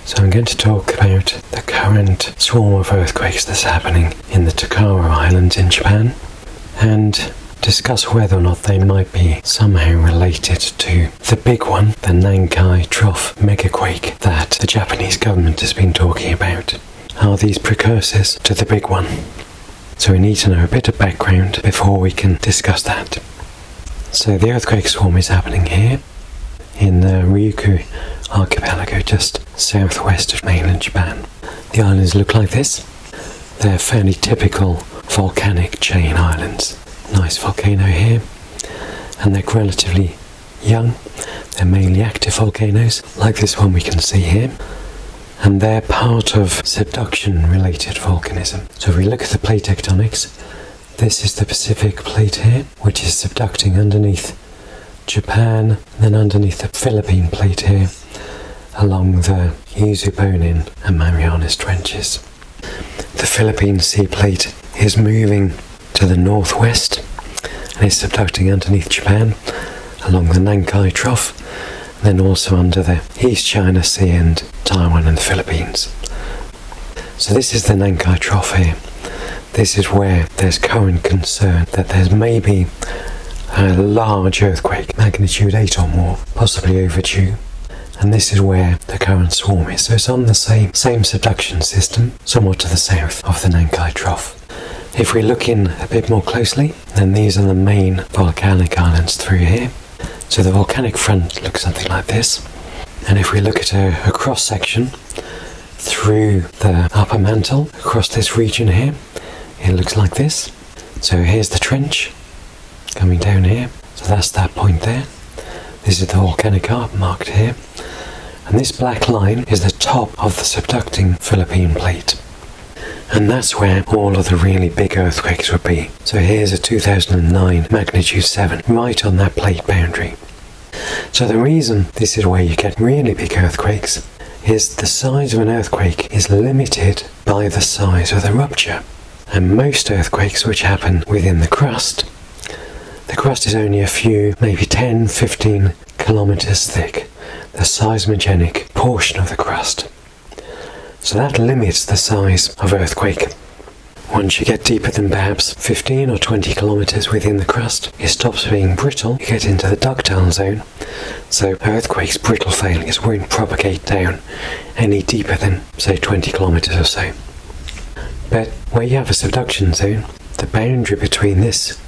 So I'm going to talk about the current swarm of earthquakes that's happening in the Tokara Islands in Japan, and discuss whether or not they might be somehow related to the big one, the Nankai Trough megaquake that the Japanese government has been talking about. Are these precursors to the big one? So we need to know a bit of background before we can discuss that. So the earthquake swarm is happening here in the Ryukyu archipelago, just southwest of mainland Japan. The islands look like this. They're fairly typical volcanic chain islands. Nice volcano here, and they're relatively young. They're mainly active volcanoes, like this one we can see here, and they're part of subduction related volcanism. So if we look at the plate tectonics, this is the Pacific plate here, which is subducting underneath Japan, then underneath the Philippine plate here, along the Yuzu-Bonin and Marianas Trenches. The Philippine Sea Plate is moving to the northwest and is subducting underneath Japan along the Nankai Trough, then also under the East China Sea and Taiwan and the Philippines. So this is the Nankai Trough here. This is where there's current concern that there's maybe a large earthquake, magnitude 8 or more, possibly overdue. And this is where the current swarm is. So it's on the same subduction system, somewhat to the south of the Nankai Trough. If we look in a bit more closely, then these are the main volcanic islands through here. So the volcanic front looks something like this. And if we look at a cross-section through the upper mantle, across this region here, it looks like this. So here's the trench coming down here. So that's that point there. This is the volcanic arc marked here. And this black line is the top of the subducting Philippine plate. And that's where all of the really big earthquakes would be. So here's a 2009 magnitude 7, right on that plate boundary. So the reason this is where you get really big earthquakes is the size of an earthquake is limited by the size of the rupture. And most earthquakes which happen within the crust is only a few, maybe 10, 15 kilometers thick, the seismogenic portion of the crust. So that limits the size of earthquake. Once you get deeper than perhaps 15 or 20 kilometers within the crust, it stops being brittle, you get into the ductile zone. So earthquakes, brittle failures won't propagate down any deeper than, say, 20 kilometers or so. But where you have a subduction zone, the boundary between this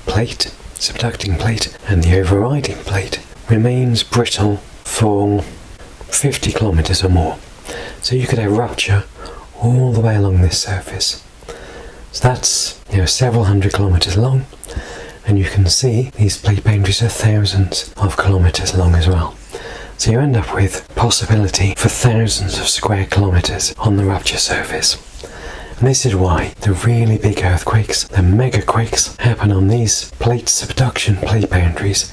plate, subducting plate, and the overriding plate remains brittle for 50 kilometers or more. So you could have rupture all the way along this surface. So that's several hundred kilometers long, and you can see these plate boundaries are thousands of kilometers long as well. So you end up with possibility for thousands of square kilometers on the rupture surface. And this is why the really big earthquakes, the megaquakes, happen on these plate subduction plate boundaries,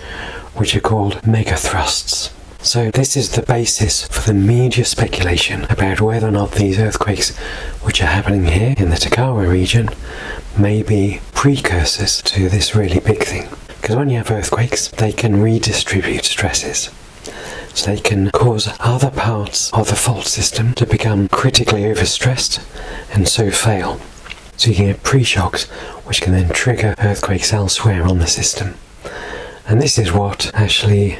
which are called megathrusts. So this is the basis for the media speculation about whether or not these earthquakes, which are happening here in the Tokara region, may be precursors to this really big thing. Because when you have earthquakes, they can redistribute stresses. So they can cause other parts of the fault system to become critically overstressed and so fail. So you can get pre-shocks, which can then trigger earthquakes elsewhere on the system. And this is what actually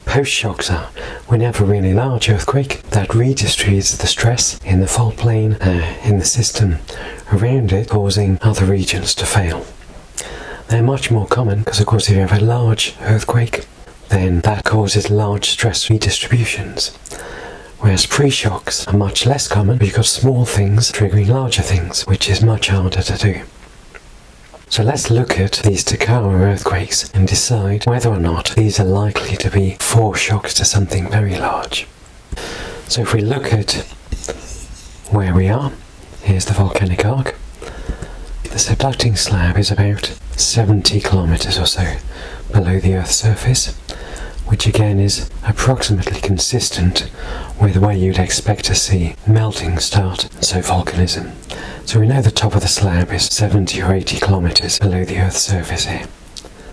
post-shocks are. When you have a really large earthquake, that redistributes the stress in the fault plane, in the system around it, causing other regions to fail. They're much more common because, of course, if you have a large earthquake, then that causes large stress redistributions. Whereas pre-shocks are much less common because you've got small things triggering larger things, which is much harder to do. So let's look at these Tokara earthquakes and decide whether or not these are likely to be foreshocks to something very large. So if we look at where we are, here's the volcanic arc. The subducting slab is about 70 kilometers or so below the Earth's surface, which again is approximately consistent with where you'd expect to see melting start, and so volcanism. So we know the top of the slab is 70 or 80 kilometers below the Earth's surface here.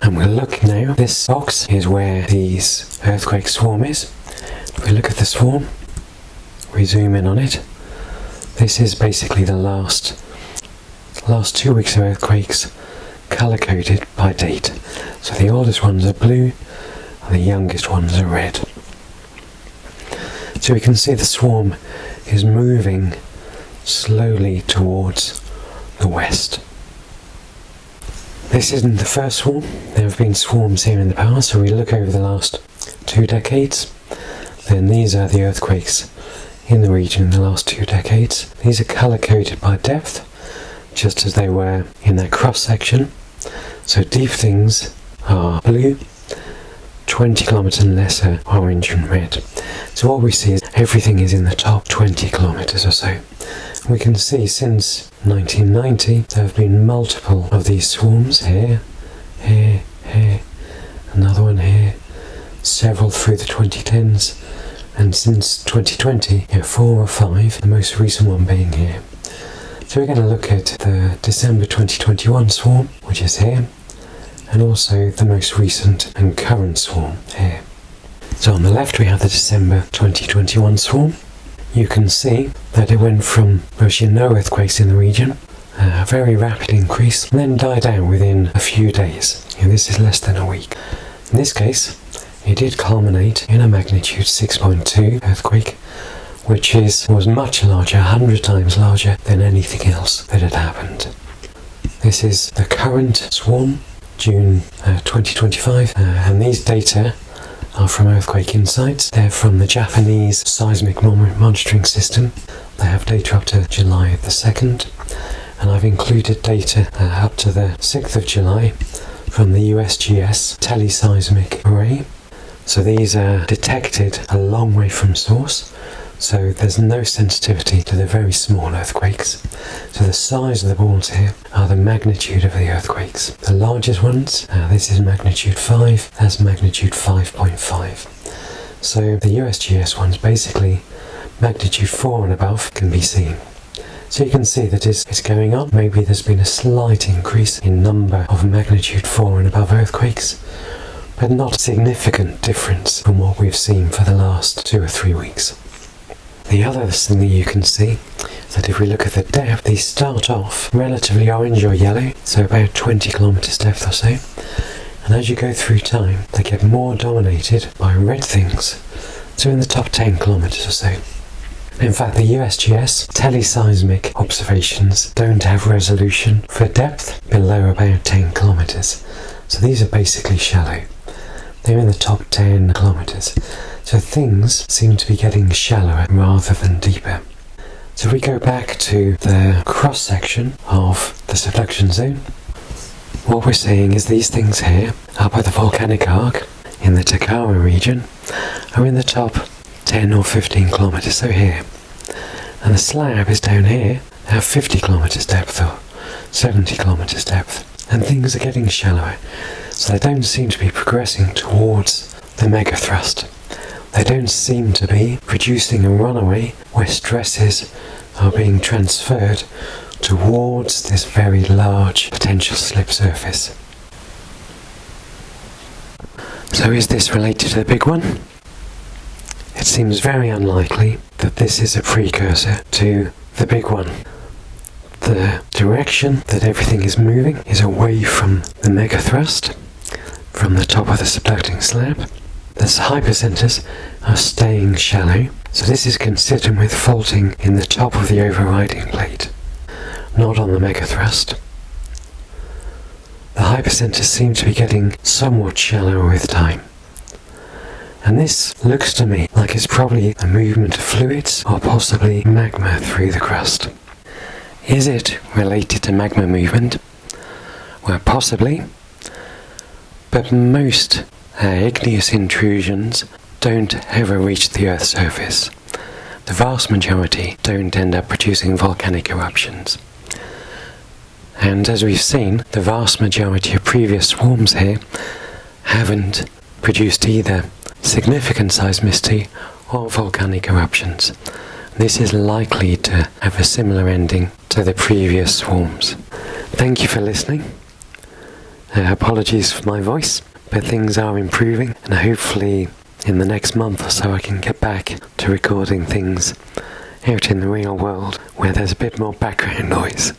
And we'll look now, this box is where these earthquake swarm is. If we look at the swarm, we zoom in on it, this is basically the last 2 weeks of earthquakes colour-coded by date. So the oldest ones are blue and the youngest ones are red. So we can see the swarm is moving slowly towards the west. This isn't the first swarm. There have been swarms here in the past, so we look over the last 2 decades. Then these are the earthquakes in the region in the last 2 decades. These are colour-coded by depth, just as they were in that cross section. So deep things are blue, 20 kilometres and less are orange and red. So what we see is everything is in the top 20 kilometres or so. We can see since 1990 there have been multiple of these swarms here, here, here, another one here, several through the 2010s, and since 2020, 4 or 5, the most recent one being here. So we're going to look at the December 2021 swarm, which is here, and also the most recent and current swarm here. So on the left we have the December 2021 swarm. You can see that it went from virtually no earthquakes in the region, a very rapid increase, and then died out within a few days. This is less than a week. In this case, it did culminate in a magnitude 6.2 earthquake, which was much larger, 100 times larger than anything else that had happened. This is the current swarm, June 2025, and these data are from Earthquake Insights. They're from the Japanese seismic monitoring system. They have data up to July the 2nd, and I've included data up to the 6th of July from the USGS teleseismic array. So these are detected a long way from source, so there's no sensitivity to the very small earthquakes. So the size of the balls here are the magnitude of the earthquakes. The largest ones, this is magnitude 5, that's magnitude 5.5. So the USGS ones, basically magnitude 4 and above, can be seen. So you can see that it's going up. Maybe there's been a slight increase in number of magnitude 4 and above earthquakes, but not a significant difference from what we've seen for the last 2 or 3 weeks. The other thing that you can see is that if we look at the depth, these start off relatively orange or yellow, so about 20 kilometres depth or so, and as you go through time they get more dominated by red things, so in the top 10 kilometres or so. In fact, the USGS teleseismic observations don't have resolution for depth below about 10 kilometres, so these are basically shallow. They're in the top 10 kilometres. So things seem to be getting shallower rather than deeper. So if we go back to the cross section of the subduction zone, what we're seeing is these things here, up at the volcanic arc in the Tokara region, are in the top 10 or 15 kilometres, so here. And the slab is down here at 50 kilometres depth or 70 kilometres depth. And things are getting shallower. So they don't seem to be progressing towards the megathrust. They don't seem to be producing a runaway where stresses are being transferred towards this very large potential slip surface. So is this related to the big one? It seems very unlikely that this is a precursor to the big one. The direction that everything is moving is away from the megathrust, from the top of the subducting slab. The hypercenters are staying shallow, so this is consistent with faulting in the top of the overriding plate, not on the megathrust. The hypercenters seem to be getting somewhat shallower with time. And this looks to me like it's probably a movement of fluids or possibly magma through the crust. Is it related to magma movement? Well, possibly. But most igneous intrusions don't ever reach the Earth's surface. The vast majority don't end up producing volcanic eruptions. And as we've seen, the vast majority of previous swarms here haven't produced either significant seismicity or volcanic eruptions. This is likely to have a similar ending to the previous swarms. Thank you for listening. Apologies for my voice, but things are improving, and hopefully in the next month or so I can get back to recording things out in the real world where there's a bit more background noise.